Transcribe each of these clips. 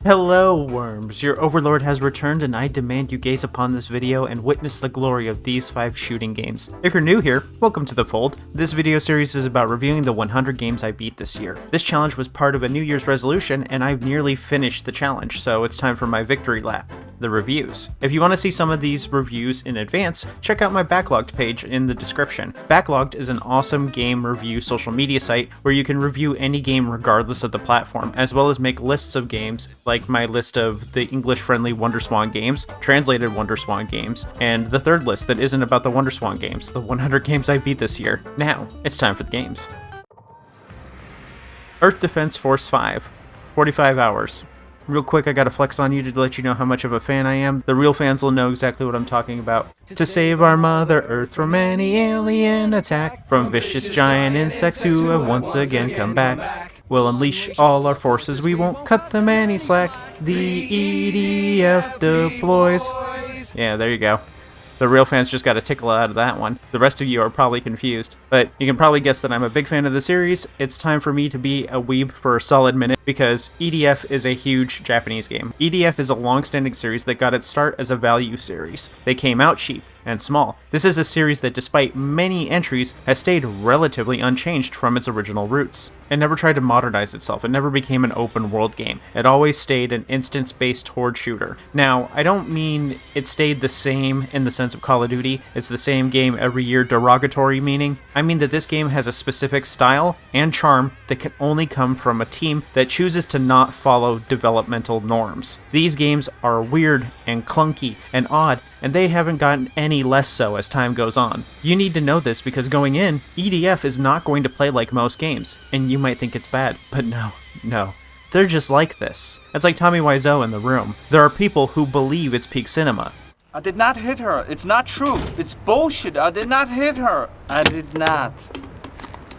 Hello, worms! Your Overlord has returned, and I demand you gaze upon this video and witness the glory of these 5 shooting games. If you're new here, welcome to the fold. This video series is about reviewing the 100 games I beat this year. This challenge was part of a New Year's resolution, and I've nearly finished the challenge, so it's time for my victory lap, the reviews. If you want to see some of these reviews in advance, check out my Backlogged page in the description. Backlogged is an awesome game review social media site where you can review any game regardless of the platform, as well as make lists of games like my list of the English-friendly WonderSwan games, translated WonderSwan games, and the third list that isn't about the WonderSwan games, the 100 games I beat this year. Now, it's time for the games. Earth Defense Force 5, 45 hours. Real quick, I gotta flex on you to let you know how much of a fan I am. The real fans will know exactly what I'm talking about. To save our Mother Earth from any alien attack, from vicious giant insects who have once again come back. We'll unleash all our forces, we won't cut them any slack. The EDF deploys. Yeah, there you go. The real fans just got a tickle out of that one. The rest of you are probably confused. But you can probably guess that I'm a big fan of the series. It's time for me to be a weeb for a solid minute because EDF is a huge Japanese game. EDF is a long-standing series that got its start as a value series. They came out cheap and small. This is a series that, despite many entries, has stayed relatively unchanged from its original roots. It never tried to modernize itself. It never became an open world game. It always stayed an instance-based horde shooter. Now, I don't mean it stayed the same in the sense of Call of Duty. It's the same game every year, derogatory meaning. I mean that this game has a specific style and charm that can only come from a team that chooses to not follow developmental norms. These games are weird and clunky and odd, and they haven't gotten any less so as time goes on. You need to know this because going in, EDF is not going to play like most games, and you might think it's bad, but no. They're just like this. It's like Tommy Wiseau in The Room. There are people who believe it's peak cinema. I did not hit her. It's not true. It's bullshit. I did not hit her. I did not.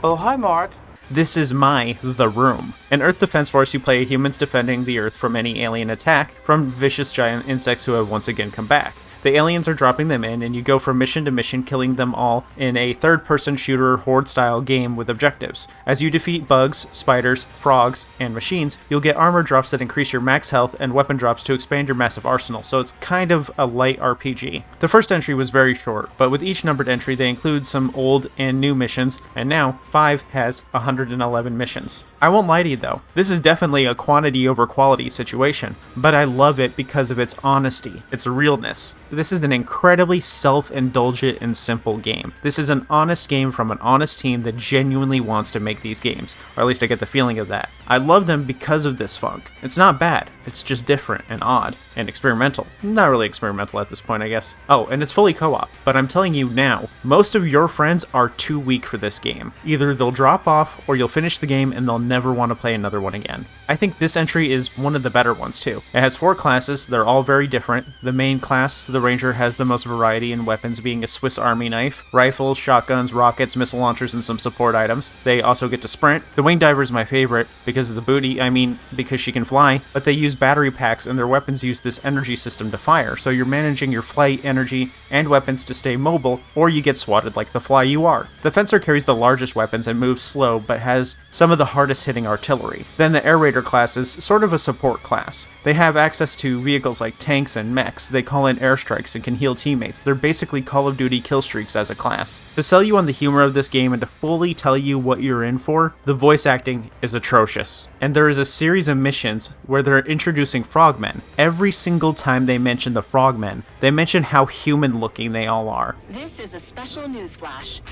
Oh, hi, Mark. This is The Room. In Earth Defense Force, you play humans defending the Earth from any alien attack from vicious giant insects who have once again come back. The aliens are dropping them in, and you go from mission to mission, killing them all in a third-person shooter horde-style game with objectives. As you defeat bugs, spiders, frogs, and machines, you'll get armor drops that increase your max health and weapon drops to expand your massive arsenal, so it's kind of a light RPG. The first entry was very short, but with each numbered entry they include some old and new missions, and now 5 has 111 missions. I won't lie to you though, this is definitely a quantity over quality situation, but I love it because of its honesty, its realness. This is an incredibly self-indulgent and simple game. This is an honest game from an honest team that genuinely wants to make these games, or at least I get the feeling of that. I love them because of this funk. It's not bad, it's just different and odd and experimental. Not really experimental at this point, I guess. Oh, and it's fully co-op, but I'm telling you now, most of your friends are too weak for this game. Either they'll drop off or you'll finish the game and they'll never want to play another one again. I think this entry is one of the better ones too. It has 4 classes, they're all very different. The main class, the Ranger, has the most variety in weapons, being a Swiss Army knife, rifles, shotguns, rockets, missile launchers, and some support items. They also get to sprint. The Wing Diver is my favorite because of the booty, because she can fly, but they use battery packs and their weapons use this energy system to fire, so you're managing your flight, energy, and weapons to stay mobile, or you get swatted like the fly you are. The Fencer carries the largest weapons and moves slow, but has some of the hardest hitting artillery. Then the Air Raider class is sort of a support class. They have access to vehicles like tanks and mechs, they call in airstrikes and can heal teammates. They're basically Call of Duty kill streaks as a class. To sell you on the humor of this game and to fully tell you what you're in for, the voice acting is atrocious. And there is a series of missions where they're introducing frogmen. Every single time they mention the frogmen, they mention how human looking they all are. This is a special news flash.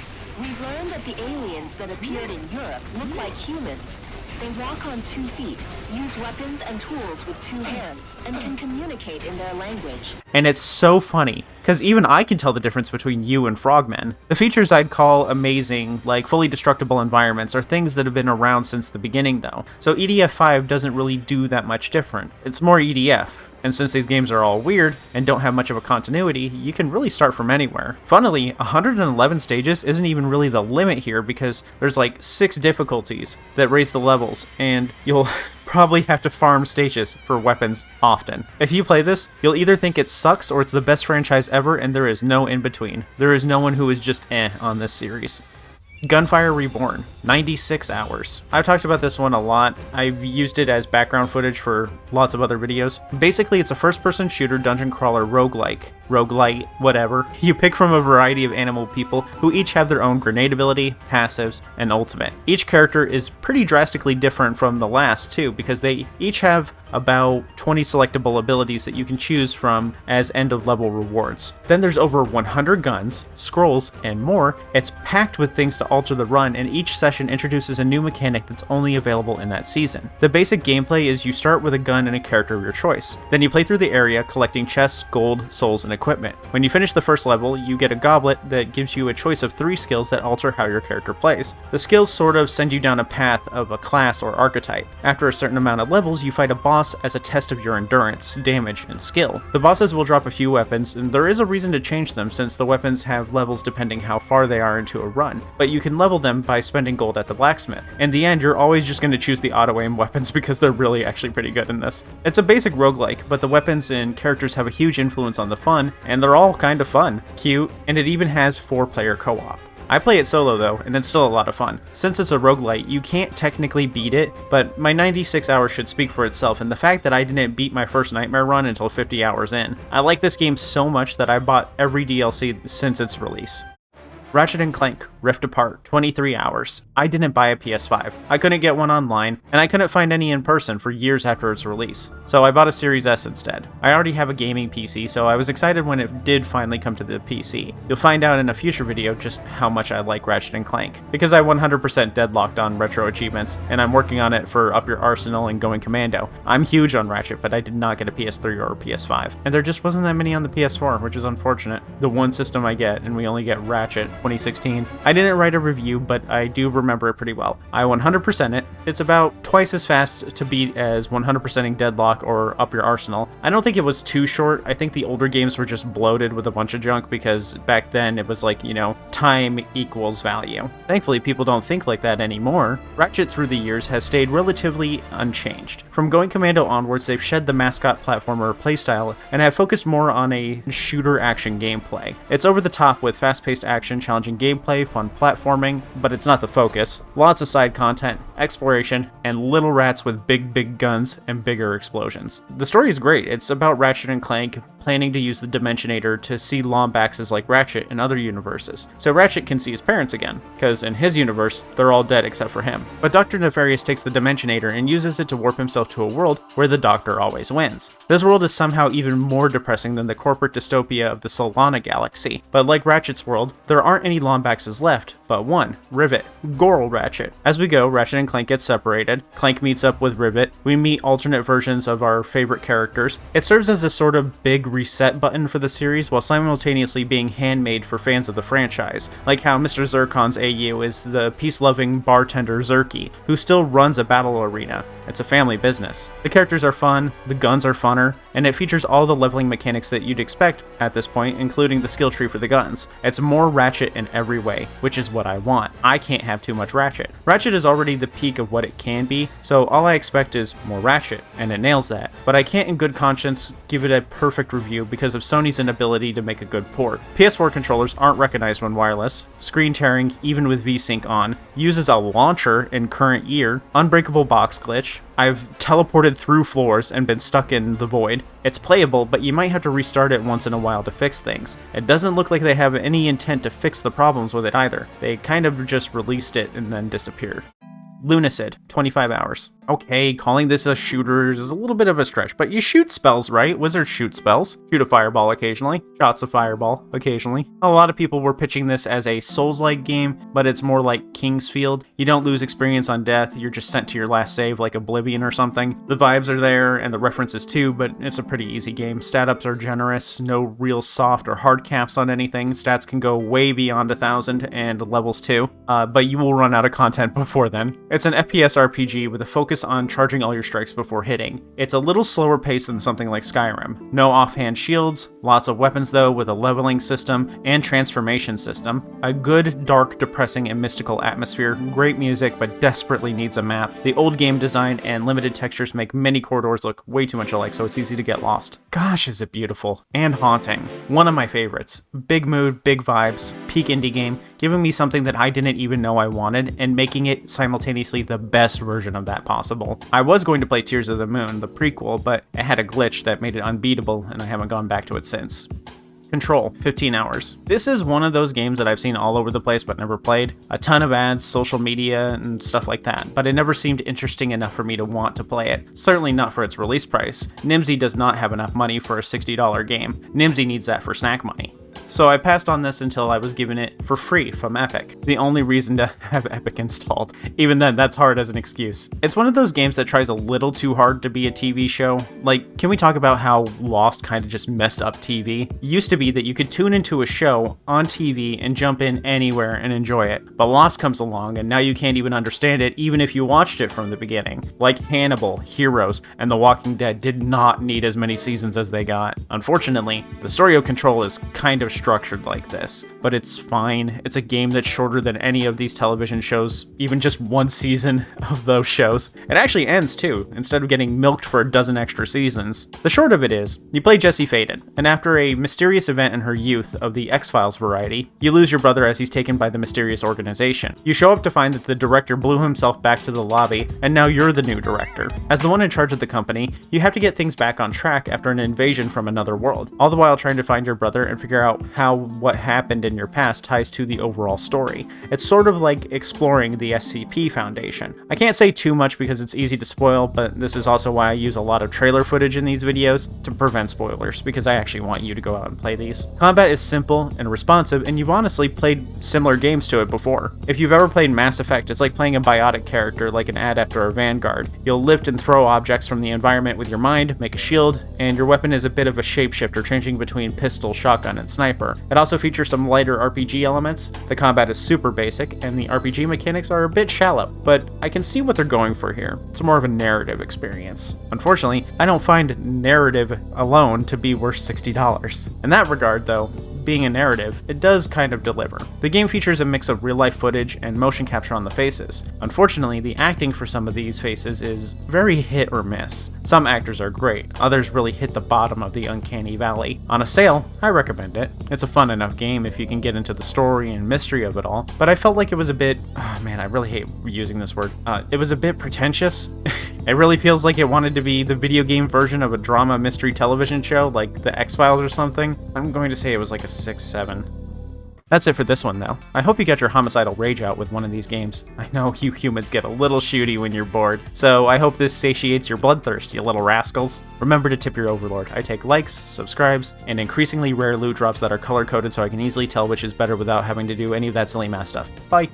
We've learned that the aliens that appeared in Europe look like humans. They walk on 2 feet, use weapons and tools with 2 hands, and can communicate in their language. And it's so funny, because even I can tell the difference between you and frogmen. The features I'd call amazing, like fully destructible environments, are things that have been around since the beginning though. So EDF 5 doesn't really do that much different. It's more EDF. And since these games are all weird and don't have much of a continuity, you can really start from anywhere. Funnily, 111 stages isn't even really the limit here because there's like 6 difficulties that raise the levels, and you'll probably have to farm stages for weapons often. If you play this, you'll either think it sucks or it's the best franchise ever, and there is no in between. There is no one who is just on this series. Gunfire Reborn, 96 hours. I've talked about this one a lot. I've used it as background footage for lots of other videos. Basically, it's a first-person shooter dungeon crawler roguelite, whatever. You pick from a variety of animal people who each have their own grenade ability, passives, and ultimate. Each character is pretty drastically different from the last too, because they each have about 20 selectable abilities that you can choose from as end-of-level rewards. Then there's over 100 guns, scrolls, and more. It's packed with things to alter the run, and each session introduces a new mechanic that's only available in that season. The basic gameplay is you start with a gun and a character of your choice. Then you play through the area collecting chests, gold, souls, and equipment. When you finish the first level, you get a goblet that gives you a choice of 3 skills that alter how your character plays. The skills sort of send you down a path of a class or archetype. After a certain amount of levels, you fight a boss as a test of your endurance, damage, and skill. The bosses will drop a few weapons, and there is a reason to change them since the weapons have levels depending how far they are into a run, but you can level them by spending gold at the blacksmith. In the end, you're always just going to choose the auto-aim weapons because they're really actually pretty good in this. It's a basic roguelike, but the weapons and characters have a huge influence on the fun, and they're all kind of fun, cute, and it even has 4-player co-op. I play it solo though, and it's still a lot of fun. Since it's a roguelite, you can't technically beat it, but my 96 hours should speak for itself, and the fact that I didn't beat my first Nightmare run until 50 hours in. I like this game so much that I bought every DLC since its release. Ratchet & Clank Rift Apart, 23 hours. I didn't buy a PS5. I couldn't get one online, and I couldn't find any in person for years after its release, so I bought a Series S instead. I already have a gaming PC, so I was excited when it did finally come to the PC. You'll find out in a future video just how much I like Ratchet & Clank, because I 100% deadlocked on retro achievements, and I'm working on it for Up Your Arsenal and Going Commando. I'm huge on Ratchet, but I did not get a PS3 or a PS5, and there just wasn't that many on the PS4, which is unfortunate. The one system I get, and we only get Ratchet 2016. I didn't write a review, but I do remember it pretty well. I 100% it. It's about twice as fast to beat as 100%ing Deadlock or Up Your Arsenal. I don't think it was too short. I think the older games were just bloated with a bunch of junk because back then it was like, you know, time equals value. Thankfully, people don't think like that anymore. Ratchet through the years has stayed relatively unchanged. From Going Commando onwards, they've shed the mascot platformer playstyle and have focused more on a shooter action gameplay. It's over the top with fast-paced action, challenging gameplay, fun platforming, but it's not the focus. Lots of side content, exploration, and little rats with big guns and bigger explosions. The story is great. It's about Ratchet and Clank planning to use the Dimensionator to see Lombaxes like Ratchet in other universes, so Ratchet can see his parents again, because in his universe, they're all dead except for him. But Dr. Nefarious takes the Dimensionator and uses it to warp himself to a world where the Doctor always wins. This world is somehow even more depressing than the corporate dystopia of the Solana galaxy, but like Ratchet's world, there aren't any Lombaxes left, but one, Rivet, Goral Ratchet. As we go, Ratchet and Clank get separated. Clank meets up with Rivet. We meet alternate versions of our favorite characters. It serves as a sort of big reset button for the series while simultaneously being handmade for fans of the franchise, like how Mr. Zircon's AU is the peace-loving bartender Zerky, who still runs a battle arena. It's a family business. The characters are fun, the guns are funner, and it features all the leveling mechanics that you'd expect at this point, including the skill tree for the guns. It's more Ratchet in every way, which is what I want. I can't have too much Ratchet. Ratchet is already the peak of what it can be, so all I expect is more Ratchet, and it nails that. But I can't in good conscience give it a perfect review because of Sony's inability to make a good port. PS4 controllers aren't recognized when wireless, screen tearing even with VSync on, uses a launcher in current year, unbreakable box glitch, I've teleported through floors and been stuck in the void. It's playable, but you might have to restart it once in a while to fix things. It doesn't look like they have any intent to fix the problems with it either. They kind of just released it and then disappeared. Lunacid, 25 hours. Okay, calling this a shooter is a little bit of a stretch, but you shoot spells, right? Wizards shoot spells. Shoot a fireball occasionally. Shots of fireball occasionally. A lot of people were pitching this as a Souls-like game, but it's more like Kingsfield. You don't lose experience on death, you're just sent to your last save like Oblivion or something. The vibes are there, and the references too, but it's a pretty easy game. Stat ups are generous, no real soft or hard caps on anything. Stats can go way beyond 1,000 and levels too, but you will run out of content before then. It's an FPS RPG with a focus on charging all your strikes before hitting. It's a little slower paced than something like Skyrim. No offhand shields, lots of weapons though with a leveling system and transformation system. A good, dark, depressing, and mystical atmosphere, great music, but desperately needs a map. The old game design and limited textures make many corridors look way too much alike, so it's easy to get lost. Gosh, is it beautiful and haunting. One of my favorites. Big mood, big vibes, peak indie game. giving me something that I didn't even know I wanted, and making it simultaneously the best version of that possible. I was going to play Tears of the Moon, the prequel, but it had a glitch that made it unbeatable, and I haven't gone back to it since. Control, 15 hours. This is one of those games that I've seen all over the place but never played. A ton of ads, social media, and stuff like that, but it never seemed interesting enough for me to want to play it. Certainly not for its release price. Nimzy does not have enough money for a $60 game. Nimzy needs that for snack money. So I passed on this until I was given it for free from Epic. The only reason to have Epic installed. Even then, that's hard as an excuse. It's one of those games that tries a little too hard to be a TV show. Like, can we talk about how Lost kind of just messed up TV? It used to be that you could tune into a show on TV and jump in anywhere and enjoy it. But Lost comes along and now you can't even understand it even if you watched it from the beginning. Like Hannibal, Heroes, and The Walking Dead did not need as many seasons as they got. Unfortunately, the story of Control is kind of structured like this, but it's fine. It's a game that's shorter than any of these television shows, even just one season of those shows. It actually ends too, instead of getting milked for a dozen extra seasons. The short of it is, you play Jessie Faden, and after a mysterious event in her youth of the X-Files variety, you lose your brother as he's taken by the mysterious organization. You show up to find that the director blew himself back to the lobby, and now you're the new director. As the one in charge of the company, you have to get things back on track after an invasion from another world, all the while trying to find your brother and figure out how what happened in your past ties to the overall story. It's sort of like exploring the SCP Foundation. I can't say too much because it's easy to spoil, but this is also why I use a lot of trailer footage in these videos to prevent spoilers, because I actually want you to go out and play these. Combat is simple and responsive, and you've honestly played similar games to it before. If you've ever played Mass Effect, it's like playing a biotic character like an Adept or a Vanguard. You'll lift and throw objects from the environment with your mind, make a shield, and your weapon is a bit of a shapeshifter, changing between pistol, shotgun, and sniper. It also features some lighter RPG elements. The combat is super basic, and the RPG mechanics are a bit shallow, but I can see what they're going for here. It's more of a narrative experience. Unfortunately, I don't find narrative alone to be worth $60. In that regard, though, being a narrative, it does kind of deliver. The game features a mix of real-life footage and motion capture on the faces. Unfortunately, the acting for some of these faces is very hit or miss. Some actors are great, others really hit the bottom of the uncanny valley. On a sale, I recommend it. It's a fun enough game if you can get into the story and mystery of it all, but I felt like it was a bit, oh man, I really hate using this word. It was a bit pretentious. It really feels like it wanted to be the video game version of a drama mystery television show like the X-Files or something. I'm going to say it was like a 6-7. That's it for this one, though. I hope you got your homicidal rage out with one of these games. I know you humans get a little shooty when you're bored, so I hope this satiates your bloodthirst, you little rascals. Remember to tip your Overlord. I take likes, subscribes, and increasingly rare loot drops that are color-coded so I can easily tell which is better without having to do any of that silly math stuff. Bye!